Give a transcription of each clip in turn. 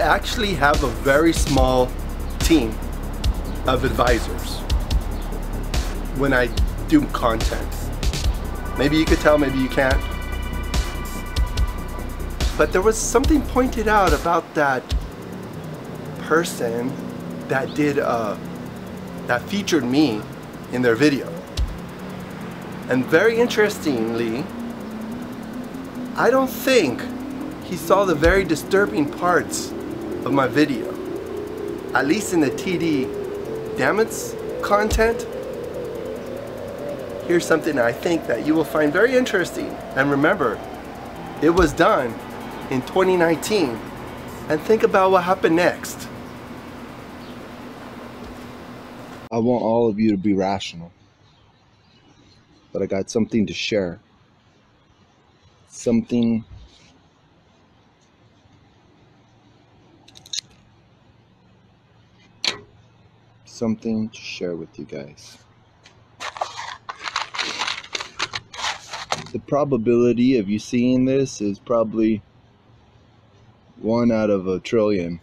actually have a very small team of advisors when I do content. Maybe you could tell, maybe you can't. But there was something pointed out about that person that did that featured me in their video. And very interestingly, I don't think he saw the very disturbing parts of my video. At least in the TD Damits content. Here's something I think that you will find very interesting. And remember, it was done in 2019. And think about what happened next. I want all of you to be rational. But I got something to share. Something to share with you guys. The probability of you seeing this is probably 1 out of a trillion.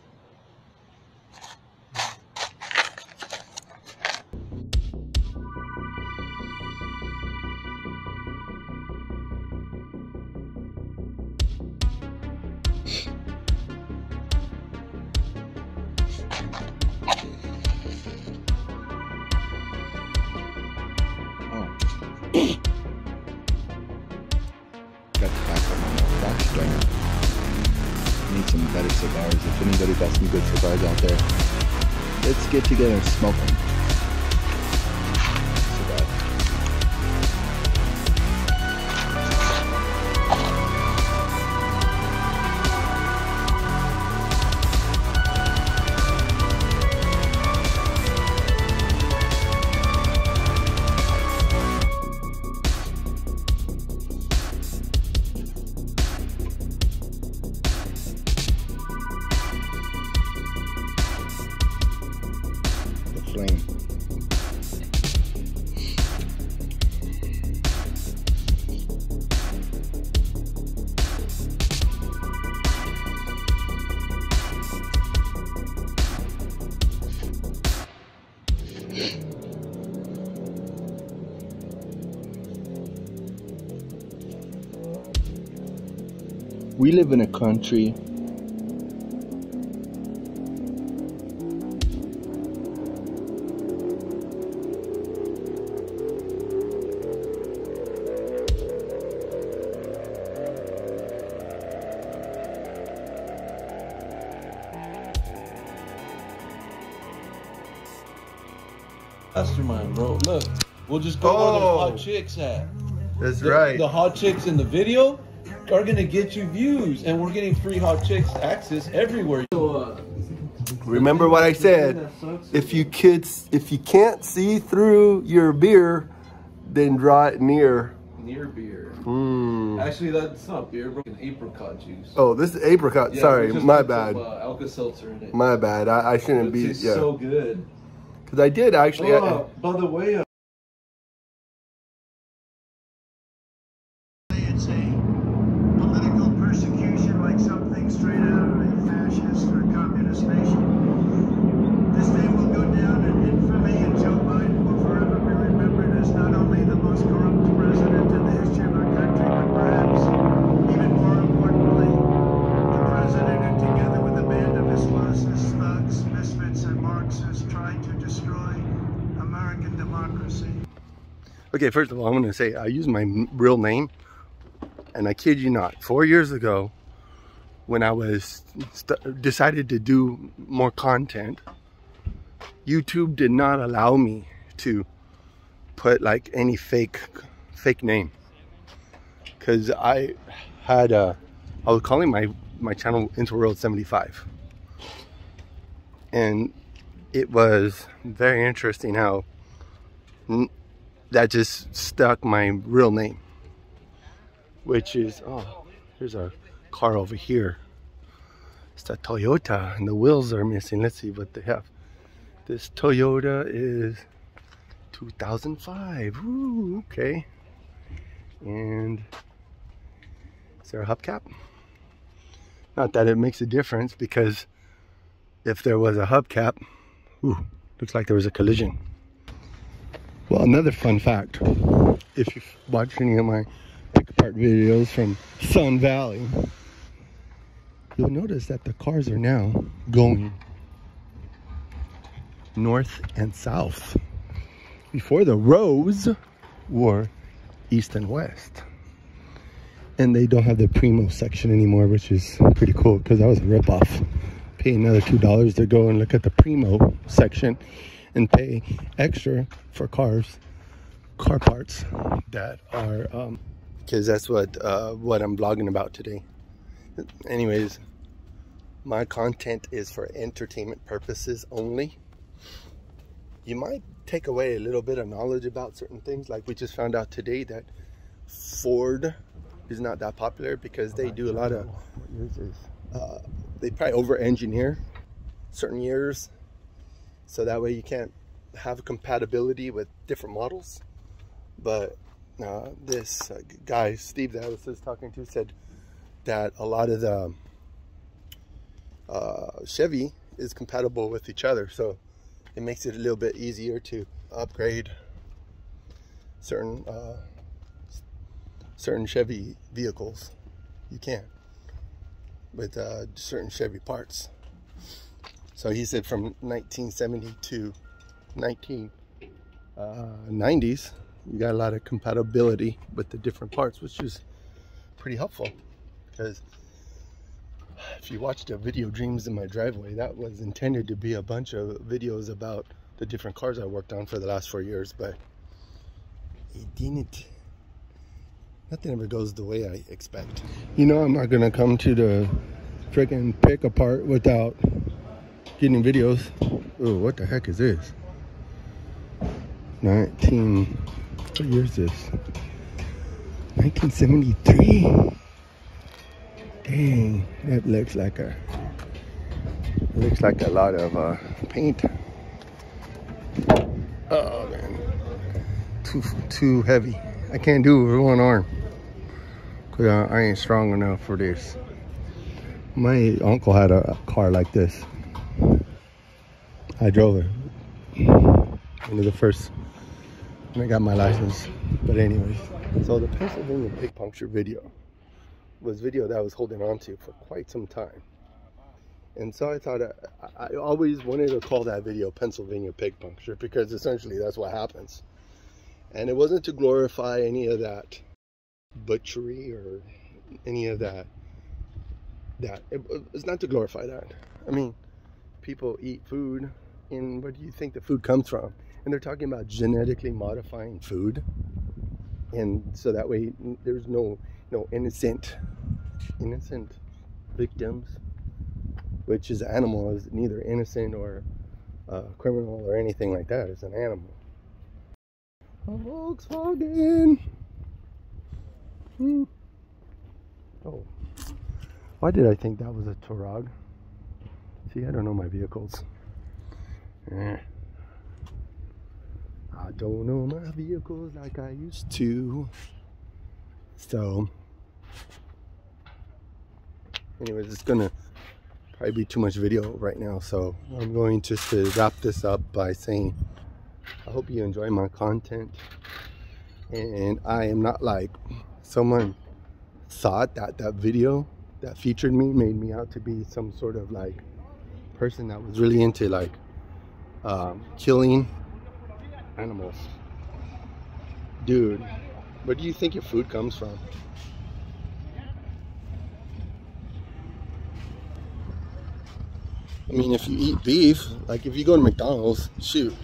Got tobacco in my mouth. Gosh darn it. I need some better cigars. If anybody got some good cigars out there, let's get together and smoke them. Cigar. Flame. We live in a country Mastermind, bro. Look, we'll just go where the hot chicks at. That's right. The hot chicks in the video are gonna get you views, and we're getting free hot chicks access everywhere. So, remember what I said. If you can't see through your beer, then draw it near. Near beer. Mm. Actually, that's not beer, bro. An apricot juice. Oh, this is apricot. Yeah, sorry, my bad. Alka-Seltzer in it. My bad. I shouldn't It be. tastes Yeah. so good. Because I did actually. Oh, by the way. It's a political persecution like something straight out of a fascist or communist nation. This day will go down in infamy, and Joe Biden will forever be remembered as not only the most corrupt president in the history of our country, but perhaps even more importantly, the president who, together with a band of Islamists, thugs, misfits, and Marxists, tried to destroy American democracy. Okay, first of all, I'm going to say I use my real name, and I kid you not, 4 years ago, when I was decided to do more content, YouTube did not allow me to put like any fake name, because I was calling my channel Interworld 75, and it was very interesting how that just stuck my real name, which is, oh, here's our car over here. It's a Toyota, and the wheels are missing. Let's see what they have. This Toyota is 2005. Ooh, okay. And is there a hubcap? Not that it makes a difference, because if there was a hubcap. Ooh, looks like there was a collision. Well, another fun fact, if you've watched any of my pick apart videos from Sun Valley, you'll notice that the cars are now going north and south. Before, the rows were east and west. And they don't have the Primo section anymore, which is pretty cool because that was a ripoff. Pay another $2 to go and look at the Primo section and pay extra for car parts that are because that's what I'm vlogging about today. Anyways, my content is for entertainment purposes only. You might take away a little bit of knowledge about certain things, like we just found out today that Ford is not that popular because they do a lot of they probably over engineer certain years, so that way you can't have compatibility with different models. But this guy Steve that I was just talking to said that a lot of the Chevy is compatible with each other, so it makes it a little bit easier to upgrade certain Chevy vehicles. You can with certain Chevy parts. So he said from 1970 to 1990s, you got a lot of compatibility with the different parts, which is pretty helpful. Because if you watched a video, Dreams in My Driveway, that was intended to be a bunch of videos about the different cars I worked on for the last 4 years, but it didn't. Nothing ever goes the way I expect. You know, I'm not gonna come to the freaking pick apart without getting videos. Oh, what the heck is this? What year is this? 1973. Dang, that looks like a lot of paint. Oh man, too heavy. I can't do it with one arm because I ain't strong enough for this. My uncle had a car like this. I drove it. One of the first when I got my license. But anyways, so the Pennsylvania pig puncture video was video that I was holding on to for quite some time. And so I thought I always wanted to call that video Pennsylvania pig puncture because essentially that's what happens. And it wasn't to glorify any of that butchery or any of that. It's not to glorify that. I mean, people eat food, and where do you think the food comes from? And they're talking about genetically modifying food. And so that way there's no innocent victims, which is an animal is neither innocent or criminal or anything like that. It's an animal. A Volkswagen. Oh, why did I think that was a Touareg? See, I don't know my vehicles. I don't know my vehicles like I used to. So anyways, it's gonna probably be too much video right now, so I'm going just to wrap this up by saying I hope you enjoy my content. And I am not like someone thought that video that featured me made me out to be some sort of like person that was really into like killing animals. Dude, where do you think your food comes from? I mean, if you eat beef, like if you go to McDonald's, shoot.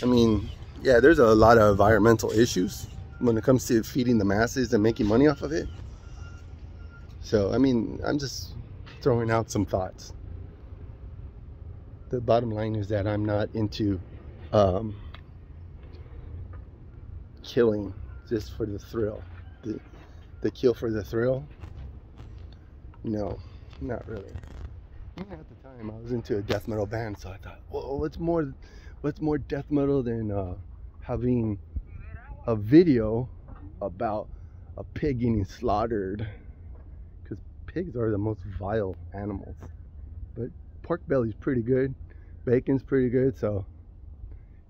I mean, yeah, there's a lot of environmental issues when it comes to feeding the masses and making money off of it. So, I mean, I'm just throwing out some thoughts. The bottom line is that I'm not into killing just for the thrill. The kill for the thrill? No, not really. Even at the time, I was into a death metal band, so I thought, whoa, what's more death metal than having a video about a pig getting slaughtered? Because pigs are the most vile animals. But pork belly's pretty good, bacon's pretty good, so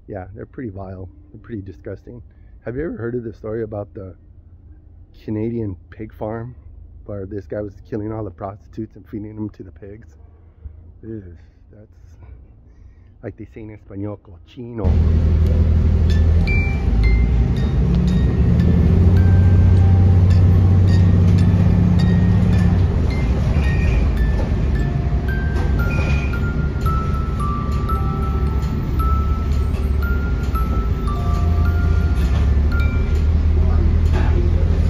yeah, they're pretty vile. They're pretty disgusting. Have you ever heard of the story about the Canadian pig farm where this guy was killing all the prostitutes and feeding them to the pigs? Ew, that's like they say in Espanol, cochino.